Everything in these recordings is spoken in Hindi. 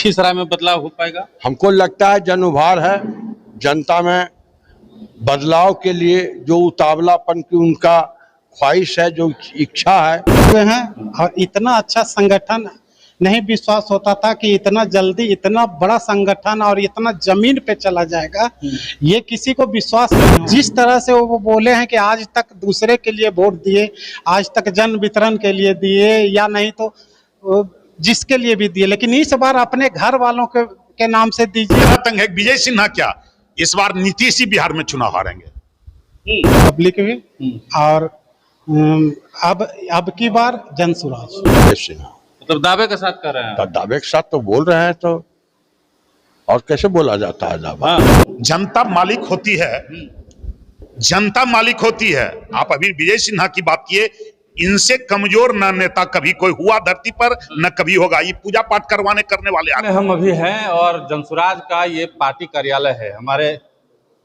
लखीसराय में बदलाव हो पाएगा? हमको लगता है जन उभार है, जनता में बदलाव के लिए जो उतावलापन की उनका ख्वाहिश है, जो इच्छा है और इतना अच्छा संगठन नहीं विश्वास होता था कि इतना जल्दी इतना बड़ा संगठन और इतना जमीन पे चला जाएगा, ये किसी को विश्वास नहीं। जिस तरह से वो बोले हैं कि आज तक दूसरे के लिए वोट दिए, आज तक जन वितरण के लिए दिए या नहीं तो जिसके लिए भी दिए, लेकिन इस बार अपने घर वालों के नाम से दीजिए। तंग है विजय सिन्हा क्या इस बार नीतीश ही बिहार में चुनाव हारेंगे? पब्लिक भी और अब की बार जनसुराज। विजय सिन्हा मतलब दावे के साथ कर रहे हैं? दावे के साथ तो बोल रहे हैं, तो और कैसे बोला जाता है दावा? जनता मालिक होती है, जनता मालिक होती है। आप अभी विजय सिन्हा की बात किए, इनसे कमजोर न नेता कभी कोई हुआ धरती पर न कभी होगा। ये पूजा पाठ करने वाले हम अभी हैं और जनसुराज का ये पार्टी कार्यालय है। हमारे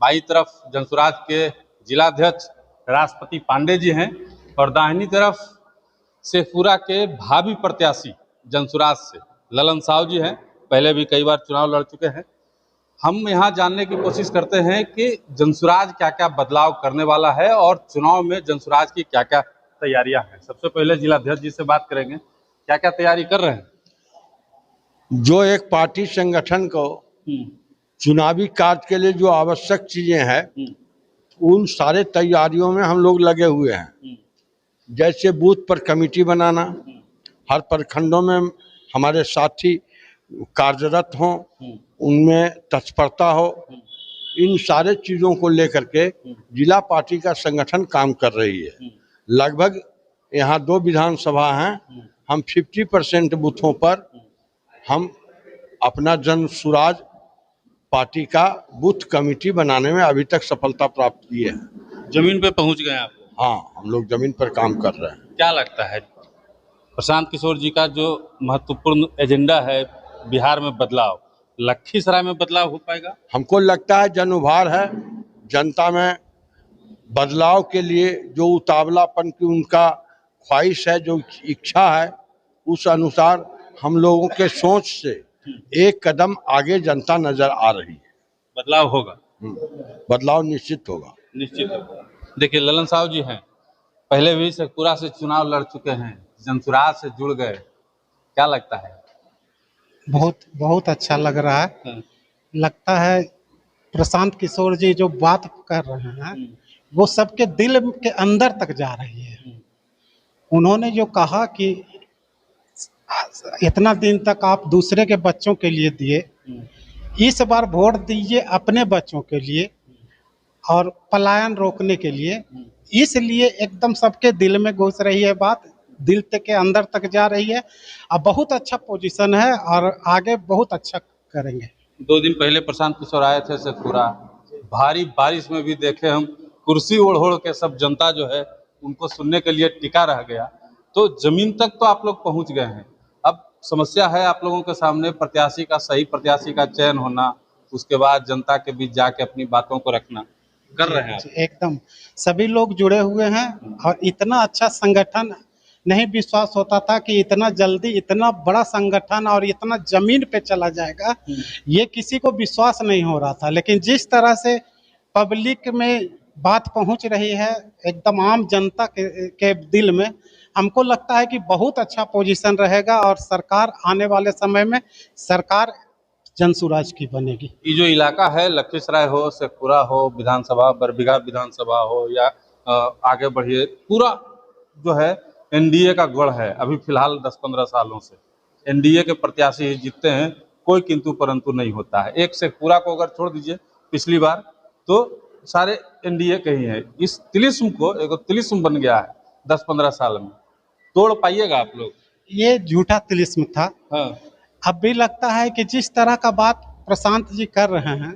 बाई तरफ जनसुराज के जिलाध्यक्ष राष्ट्रपति पांडे जी हैं और दाहिनी तरफ शेखपुरा के भावी प्रत्याशी जनसुराज से ललन साहू जी हैं। पहले भी कई बार चुनाव लड़ चुके हैं। हम यहाँ जानने की कोशिश करते हैं कि जनसुराज क्या क्या बदलाव करने वाला है और चुनाव में जनसुराज की क्या क्या तैयारियां हैं। सबसे पहले जिलाध्यक्ष जी से बात करेंगे, क्या क्या तैयारी कर रहे हैं? जो एक पार्टी संगठन को चुनावी कार्य के लिए जो आवश्यक चीजें हैं, उन सारे तैयारियों में हम लोग लगे हुए हैं। जैसे बूथ पर कमेटी बनाना, हर प्रखंडों में हमारे साथी कार्यरत हों, उनमें तत्परता हो, इन सारे चीज़ों को लेकर के जिला पार्टी का संगठन काम कर रही है। लगभग यहाँ 2 विधानसभा हैं, हम 50% बूथों पर हम अपना जनसुराज पार्टी का बूथ कमेटी बनाने में अभी तक सफलता प्राप्त की है। जमीन पे पहुंच गए आप? हाँ, हम लोग जमीन पर काम कर रहे हैं। क्या लगता है प्रशांत किशोर जी का जो महत्वपूर्ण एजेंडा है बिहार में बदलाव, लखीसराय में बदलाव हो पाएगा? हमको लगता है जन उभार है, जनता में बदलाव के लिए जो उतावलापन की उनका ख्वाहिश है, जो इच्छा है, उस अनुसार हम लोगों के सोच से एक कदम आगे जनता नजर आ रही है। बदलाव होगा? बदलाव निश्चित होगा। निश्चित होगा। देखिए ललन साहू जी हैं, पहले भी शेखपुरा से चुनाव लड़ चुके हैं, जनसुराज से जुड़ गए, क्या लगता है? बहुत अच्छा लग रहा है। लगता है प्रशांत किशोर जी जो बात कर रहे हैं वो सबके दिल के अंदर तक जा रही है। उन्होंने जो कहा कि इतना दिन तक आप दूसरे के बच्चों के लिए दिए, इस बार वोट दीजिए अपने बच्चों के लिए और पलायन रोकने के लिए। इसलिए एकदम सबके दिल में घुस रही है बात, दिल तक के अंदर तक जा रही है। अब बहुत अच्छा पोजीशन है और आगे बहुत अच्छा करेंगे। 2 दिन पहले प्रशांत किशोर आए थे शेखपुरा, भारी बारिश में भी देखे हम, कुर्सी ओढ़ ओढ़ के सब जनता जो है उनको सुनने के लिए टिका रह गया। तो जमीन तक तो आप लोग पहुंच गए हैं। अब समस्या है आप लोगों के सामने प्रत्याशी का, सही प्रत्याशी का चयन होना, उसके बाद जनता के बीच जाके अपनी बातों को रखना। कर रहे हैं एकदम सभी लोग जुड़े हुए हैं और इतना अच्छा संगठन नहीं विश्वास होता था कि इतना जल्दी इतना बड़ा संगठन और इतना जमीन पे चला जाएगा, ये किसी को विश्वास नहीं हो रहा था। लेकिन जिस तरह से पब्लिक में बात पहुंच रही है एकदम आम जनता के दिल में, हमको लगता है कि बहुत अच्छा पोजीशन रहेगा और सरकार आने वाले समय में सरकार जनसुराज की बनेगी। ये जो इलाका है लखीसराय हो, शेखपुरा हो, विधानसभा बरबीघा विधानसभा हो या आगे बढ़िए, पूरा जो है एनडीए का गढ़ है। अभी फिलहाल 10-15 सालों से एनडीए के प्रत्याशी जीतते हैं, कोई किंतु परंतु नहीं होता है। एक शेखपुरा को अगर छोड़ दीजिए पिछली बार, तो सारे एनडीए के ही हैं। इस तिलिस्म को एक तिलिस्म बन गया है 10-15 साल में। तोड़ पाइएगा आप लोग? ये झूठा तिलिस्म था। हाँ। अब भी लगता है कि जिस तरह का बात प्रशांत जी कर रहे हैं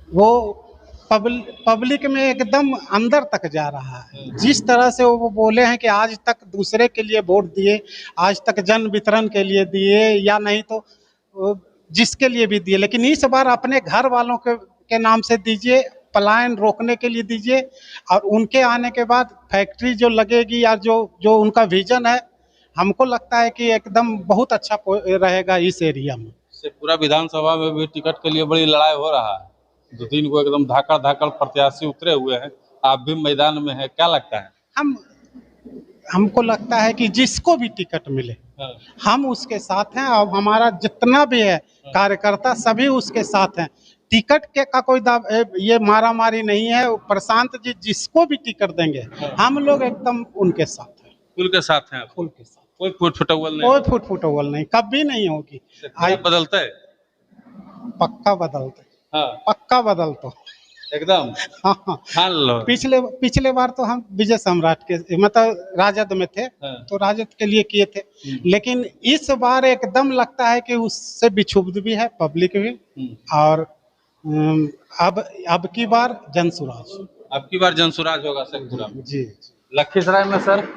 वो पब्लिक में एकदम अंदर तक जा रहा है। जिस तरह से वो बोले हैं कि आज तक दूसरे के लिए वोट दिए, आज तक जन वितरण के लिए दिए या नहीं तो जिसके लिए भी दिए, लेकिन इस बार अपने घर वालों के नाम से दीजिए, पलायन रोकने के लिए दीजिए और उनके आने के बाद फैक्ट्री जो लगेगी या जो उनका विजन है, हमको लगता है कि एकदम बहुत अच्छा रहेगा इस एरिया में। शेखपुरा विधानसभा में भी टिकट के लिए बड़ी लड़ाई हो रहा है। 2-3 को एकदम धाकड़ प्रत्याशी उतरे हुए हैं, आप भी मैदान में है, क्या लगता है? हमको लगता है कि जिसको भी टिकट मिले हाँ, हम उसके साथ हैं, और हमारा जितना भी है कार्यकर्ता सभी उसके साथ हैं। टिकट के का कोई ये मारा मारी नहीं है। प्रशांत जी जिसको भी टिकट देंगे हम लोग एकदम उनके साथ हैं, फुल के साथ हैं आप? फुल के साथ, कोई फुट फुटवल नहीं? कोई फुटवल नहीं, कभी नहीं होगी। आई बदलता है? पक्का बदलते, हाँ, पक्का बदलते एकदम हाँ। ठान लो। पिछले बार तो हम विजय सम्राट के मतलब राजद में थे, हाँ। तो राजद के लिए किए थे, लेकिन इस बार एकदम लगता है कि उससे विक्षुब्ध भी है पब्लिक भी। और अब की बार जनसुराज, अब की बार जनसुराज होगा शेखपुरा में। जी। लखीसराय में सर?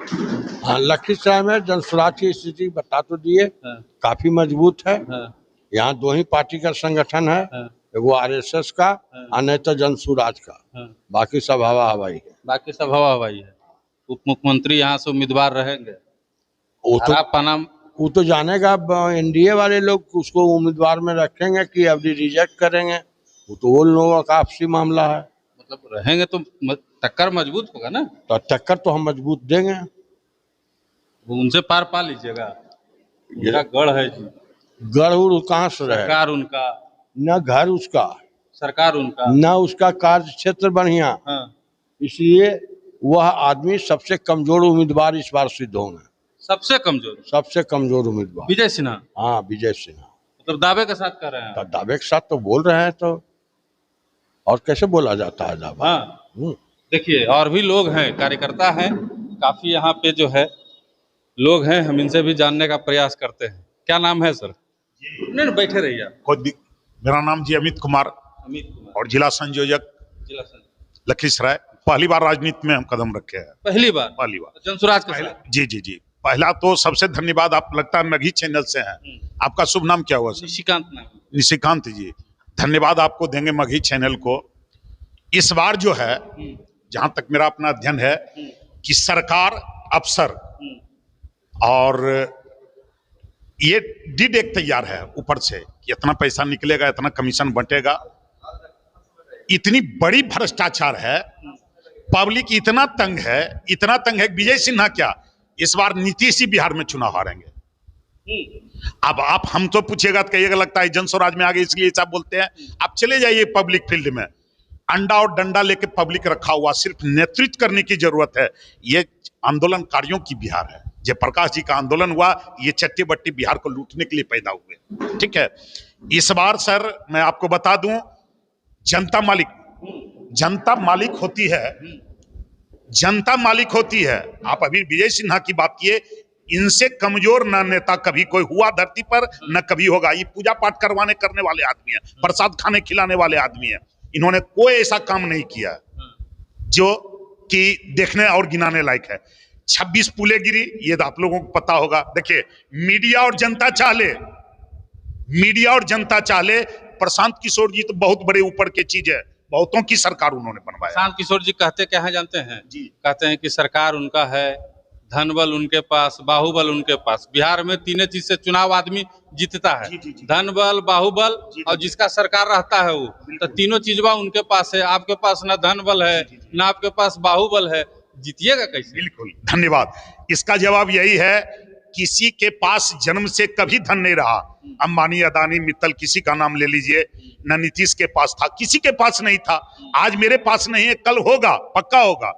हाँ, लखीसराय में जनसुराज की स्थिति बता तो दिए, हाँ, काफी मजबूत है। हाँ, यहाँ 2 ही पार्टी का संगठन है, हाँ, एगो आरएसएस का और नहीं तो जनसुराज का, हाँ। बाकी सब हवा हवाई है। बाकी सब हवा हवाई है। उप मुख्यमंत्री यहाँ से उम्मीदवार रहेंगे? वो तो हरा पनाम वो तो जानेगा, एनडीए वाले लोग उसको उम्मीदवार में रखेंगे कि अभी रिजेक्ट करेंगे, वो तो वो लोगों का आपसी मामला है। मतलब रहेंगे तो टक्कर मजबूत होगा ना? तो टक्कर तो हम मजबूत देंगे। वो उनसे पार पा लीजिएगा, मेरा गढ़ है जी। गढ़ उड़ कहाँ से रहे, सरकार उनका, न घर उसका, सरकार उनका, न उसका कार्य क्षेत्र बढ़िया, हाँ। इसलिए वह आदमी सबसे कमजोर उम्मीदवार इस बार सिद्ध होंगे। सबसे कमजोर, सबसे कमजोर उम्मीदवार विजय सिन्हा। हाँ, विजय सिन्हा। मतलब दावे के साथ कर रहे हैं? दावे के साथ तो बोल रहे हैं, तो और कैसे बोला जाता है दावा? हाँ। देखिए और भी लोग हैं, कार्यकर्ता हैं काफी यहाँ पे जो है लोग हैं, हम इनसे भी जानने का प्रयास करते हैं। क्या नाम है सर? नहीं बैठे रहिए आप। मेरा नाम जी अमित कुमार और जिला संयोजक लखीसराय। पहली बार राजनीति में हम कदम रखे हैं, पहली बार जनसुराज के साथ। जी। पहला तो सबसे धन्यवाद, आप लगता है मगही चैनल से हैं। आपका शुभ नाम क्या हुआ सर? निशिकांत नाम। निशिकांत जी, धन्यवाद आपको देंगे मगही चैनल को। इस बार जो है, जहां तक मेरा अपना अध्ययन है कि सरकार अफसर और ये डीड एक तैयार है ऊपर से कि इतना पैसा निकलेगा, इतना कमीशन बंटेगा। इतनी बड़ी भ्रष्टाचार है, पब्लिक इतना तंग है। विजय सिन्हा क्या इस बार नीतीश ही बिहार में चुनाव हारेंगे। अब आप हम तो पूछेगा तो कहिएगा लगता है जनस्वराज में आगे इसलिए ऐसा बोलते हैं। आप चले जाइए पब्लिक फील्ड में, अंडा और डंडा लेके पब्लिक रखा हुआ, सिर्फ नेतृत्व करने की जरूरत है। ये आंदोलनकारियों की बिहार है। जयप्रकाश जी का आंदोलन हुआ, ये चट्टी बट्टी बिहार को लूटने के लिए पैदा हुए। ठीक है, इस बार सर मैं आपको बता दूं, जनता मालिक होती है, जनता मालिक होती है। आप अभी विजय सिन्हा की बात किए, इनसे कमजोर ना नेता कभी कोई हुआ धरती पर, न कभी होगा। ये पूजा पाठ करने वाले आदमी है, प्रसाद खाने खिलाने वाले आदमी है। इन्होंने कोई ऐसा काम नहीं किया जो कि देखने और गिनाने लायक है। 26 पुले गिरी, ये तो आप लोगों को पता होगा। देखिए, मीडिया और जनता चाहले, प्रशांत किशोर जी तो बहुत बड़े ऊपर के चीज है, बहुतों की सरकार उन्होंने बनवाया। प्रशांत किशोर जी कहते क्या है जानते हैं जी? कहते हैं कि सरकार उनका है, धन बल उनके पास, बाहुबल उनके पास। बिहार में 3 चीज से चुनाव आदमी जीतता है, धन बल, बाहुबल और जिसका सरकार रहता है वो, तो तीनों चीजवा उनके पास है। आपके पास ना धन बल है, ना आपके पास बाहुबल है, जीतिएगा कैसे? बिल्कुल, धन्यवाद। इसका जवाब यही है, किसी के पास जन्म से कभी धन नहीं रहा। अंबानी, अदानी, मित्तल, किसी का नाम ले लीजिए, न नीतीश के पास था, किसी के पास नहीं था। आज मेरे पास नहीं है, कल होगा, पक्का होगा,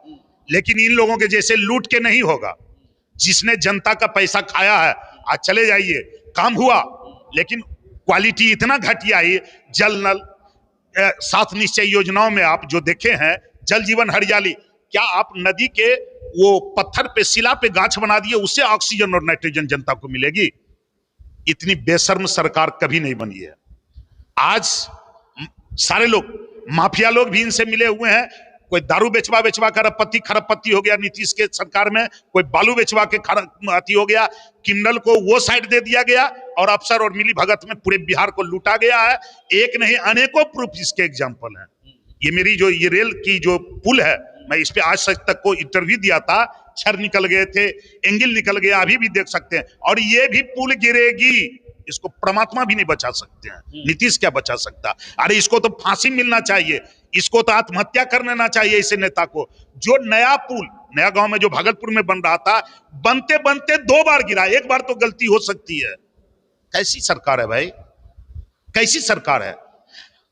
लेकिन इन लोगों के जैसे लूट के नहीं होगा। जिसने जनता का पैसा खाया है, आज चले जाइए, काम हुआ, लेकिन क्वालिटी इतना घटिया है। जल नल, 7 निश्चय योजनाओं में आप जो देखे हैं, जल जीवन हरियाली, क्या आप नदी के वो पत्थर पे, शिला पे गाछ बना दिए, उससे ऑक्सीजन और नाइट्रोजन जनता को मिलेगी? इतनी बेशर्म सरकार कभी नहीं बनी है। आज सारे लोग, माफिया लोग भी इनसे मिले हुए हैं। कोई दारू बेचवा कर खरबपत्ती हो गया नीतीश के सरकार में, कोई बालू बेचवा के खरबपत्ती हो गया, किन्नल को वो साइड दे दिया गया और अफसर और मिली भगत में पूरे बिहार को लूटा गया है। एक नहीं, अनेकों प्रूफ इसके एग्जाम्पल हैं। ये मेरी जो ये रेल की जो पुल है, मैं इस पे आज तक को इंटरव्यू दिया था छर निकल गए थे, एंगल निकल गया, अभी भी देख सकते हैं। और ये भी पुल गिरेगी, इसको परमात्मा भी नहीं बचा सकते हैं, नीतीश क्या बचा सकता। अरे इसको तो फांसी मिलना चाहिए, इसको तो आत्महत्या कर लेना चाहिए इसे नेता को। जो नया पुल नया गांव में जो भागलपुर में बन रहा था, बनते बनते 2 बार गिरा, एक बार तो गलती हो सकती है। कैसी सरकार है भाई, कैसी सरकार है।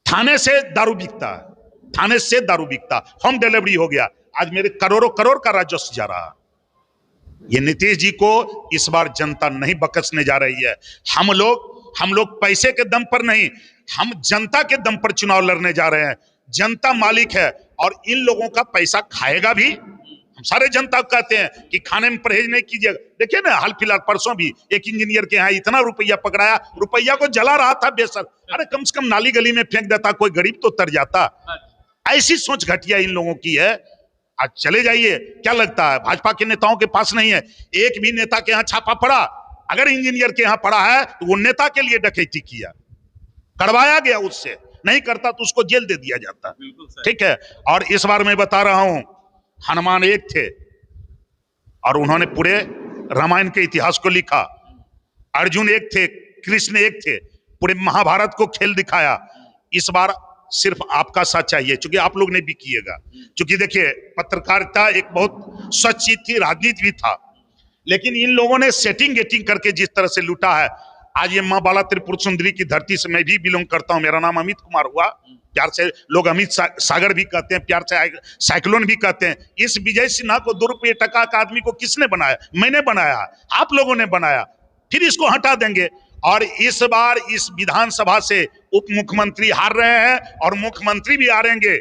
थाने से दारू बिकता है, थाने से दारू बिकता, होम डिलीवरी हो गया, आज मेरे करोड़ों करोड़ का राजस्व जा रहा। ये नीतीश जी को इस बार जनता नहीं बख्शने जा रही है। हम लोग पैसे के दम पर नहीं, हम जनता के दम पर चुनाव लड़ने जा रहे हैं। जनता मालिक है और इन लोगों का पैसा खाएगा भी। हम सारे जनता को कहते हैं कि खाने में परहेज नहीं कीजिएगा। देखिए ना, हाल फिलहाल परसों भी एक इंजीनियर के यहाँ इतना रुपया पकड़ाया, रुपया को जला रहा था बेसर। अरे कम से कम नाली गली में फेंक देता, कोई गरीब तो तर जाता। ऐसी सोच घटिया इन लोगों की है। आज चले जाइए, क्या लगता है भाजपा के नेताओं के पास नहीं है? एक भी नेता के यहाँ छापा पड़ा? अगर इंजीनियर के यहाँ पड़ा है तो वो नेता के लिए डकैती किया, करवाया गया, उससे नहीं करता तो उसको जेल दे दिया जाता। ठीक है। और इस बार मैं बता रहा हूं, हनुमान एक थे और उन्होंने पूरे रामायण के इतिहास को लिखा। अर्जुन एक थे, कृष्ण एक थे, पूरे महाभारत को खेल दिखाया। इस बार सिर्फ आपका साथ चाहिए, क्योंकि आप लोग ने भी किएगा। क्योंकि देखिए, पत्रकारिता एक बहुत सच चीज थी, राजनीति भी था, लेकिन इन लोगों ने सेटिंग गेटिंग करके जिस तरह से लूटा है। आज ये माँ बाला त्रिपुर सुंदरी की धरती से मैं भी बिलोंग करता हूं। मेरा नाम अमित कुमार हुआ, प्यार से लोग अमित सागर भी कहते हैं, प्यार से साइक्लोन भी कहते हैं। इस विजय सिन्हा को 2 रुपये टका का आदमी को किसने बनाया? मैंने बनाया, आप लोगों ने बनाया। फिर इसको हटा देंगे। और इस बार इस विधानसभा से उप मुख्यमंत्री हार रहे हैं और मुख्यमंत्री भी हारेंगे।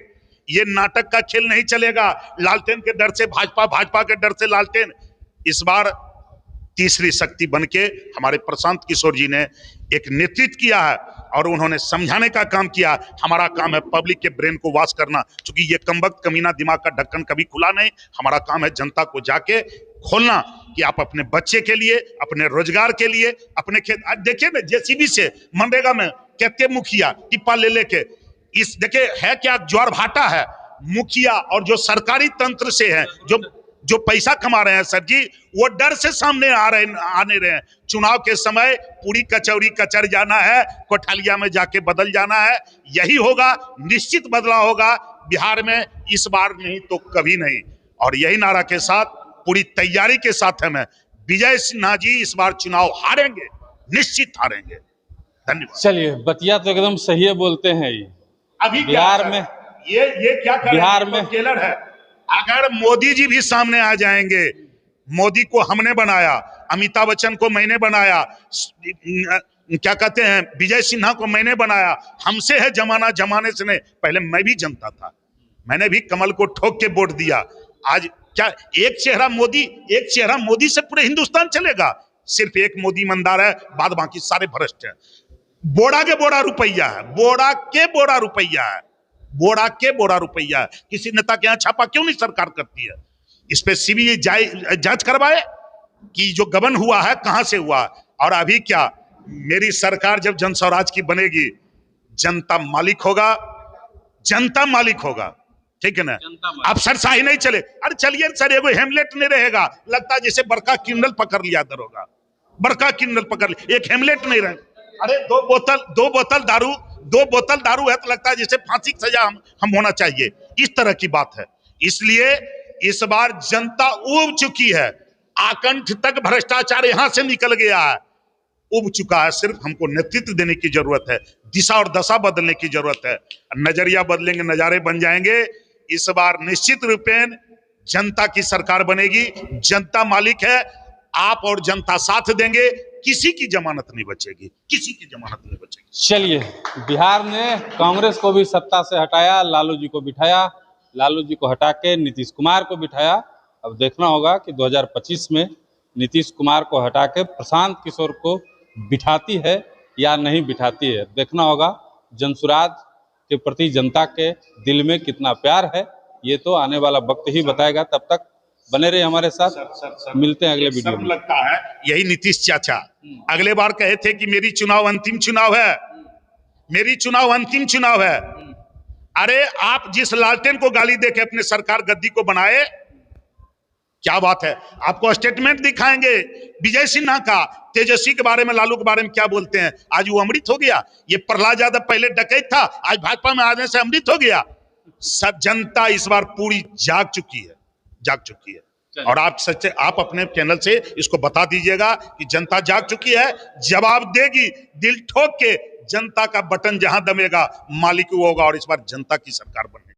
ये नाटक का खेल नहीं चलेगा। लालटेन के डर से भाजपा, भाजपा के डर से लालटेन। इस बार तीसरी शक्ति बनके हमारे प्रशांत किशोर जी ने एक नेतृत्व किया है और उन्होंने समझाने का काम किया। हमारा काम है पब्लिक के ब्रेन को वॉश करना, क्योंकि ये कमबख्त कमीना दिमाग का ढक्कन कभी खुला नहीं। हमारा काम है जनता को जाके खोलना कि आप अपने बच्चे के लिए, अपने रोजगार के लिए, अपने खेत। देखिए ना, जेसीबी से मनरेगा में कहते मुखिया टिप्पा ले लेके, इस देखिए है क्या ज्वार भाटा है। मुखिया और जो सरकारी तंत्र से है, जो पैसा कमा रहे हैं सर जी, वो डर से सामने आने रहे हैं। चुनाव के समय पूरी कचौरी कचर जाना है, कोठालिया में जाके बदल जाना है। यही होगा, निश्चित बदलाव होगा बिहार में, इस बार नहीं तो कभी नहीं। और यही नारा के साथ, पूरी तैयारी के साथ हमें विजय सिन्हा जी इस बार चुनाव हारेंगे, निश्चित हारेंगे। धन्यवाद। चलिए, बतिया तो एकदम सही है, बोलते हैं ये अभी बिहार में ये क्या कर बिहार में केलर है। अगर मोदी जी भी सामने आ जाएंगे, मोदी को हमने बनाया, अमिताभ बच्चन को मैंने बनाया, क्या कहते हैं, विजय सिन्हा को मैंने बनाया, हमसे है जमाना, जमाने से नहीं। पहले मैं भी जनता था, मैंने भी कमल को ठोक के वोट दिया। आज क्या एक चेहरा मोदी से पूरे हिंदुस्तान चलेगा? सिर्फ एक मोदी ईमानदार है, बाद बाकी सारे भ्रष्ट हैं। बोड़ा के बोड़ा रुपया है, बोड़ा के बोड़ा रुपया है, बोड़ा के बोड़ा रुपया है। किसी नेता के यहाँ छापा क्यों नहीं सरकार करती है? इस पे सीबीआई जांच करवाए कि जो गबन हुआ है कहां से हुआ। और अभी क्या, मेरी सरकार जब जन स्वराज की बनेगी, जनता मालिक होगा, जनता मालिक होगा। ठीक है ना, अफसरशाही नहीं चले। अरे चलिए सर, एगो हेमलेट नहीं रहेगा, लगता है जैसे बड़का किंडल पकड़ लिया दरोगा, बड़का किंडल पकड़ लिया, एक हेमलेट नहीं रहे। अरे दो बोतल दारू है तो लगता है जैसे फांसी की सजा हम होना चाहिए। इस तरह की बात है। इसलिए इस बार जनता उब चुकी है, आकंठ तक भ्रष्टाचार यहां से निकल गया है, उब चुका है। सिर्फ हमको नेतृत्व देने की जरूरत है, दिशा और दशा बदलने की जरूरत है। नजरिया बदलेंगे, नजारे बन जाएंगे। इस बार निश्चित रूपेण जनता की सरकार बनेगी, जनता मालिक है, आप और जनता साथ देंगे, किसी की जमानत नहीं बचेगी, किसी की जमानत नहीं बचेगी। चलिए, बिहार ने कांग्रेस को भी सत्ता से हटाया, लालू जी को बिठाया, लालू जी को हटा के नीतीश कुमार को बिठाया। अब देखना होगा कि 2025 में नीतीश कुमार को हटा के प्रशांत किशोर को बिठाती है या नहीं बिठाती है। देखना होगा जनसुराज के प्रति जनता के दिल में कितना प्यार है, ये तो आने वाला वक्त ही बताएगा। तब तक बने रहे हमारे साथ। सर, मिलते हैं अगले वीडियो में। लगता है यही नीतीश चाचा अगले बार कहे थे कि मेरी चुनाव अंतिम चुनाव है, मेरी चुनाव अंतिम चुनाव है। अरे आप जिस लालटेन को गाली देके अपने सरकार गद्दी को बनाए, क्या बात है। आपको स्टेटमेंट दिखाएंगे विजय सिन्हा का, तेजस्वी के बारे में, लालू के बारे में क्या बोलते हैं। आज वो अमृत हो गया। ये प्रहलाद यादव पहले डकैत था, आज भाजपा में आने से अमृत हो गया। सब जनता इस बार पूरी जाग चुकी है, जाग चुकी है। और आप सच्चे, आप अपने चैनल से इसको बता दीजिएगा कि जनता जाग चुकी है, जवाब देगी दिल ठोक के। जनता का बटन जहां दमेगा मालिक वो होगा और इस बार जनता की सरकार बनने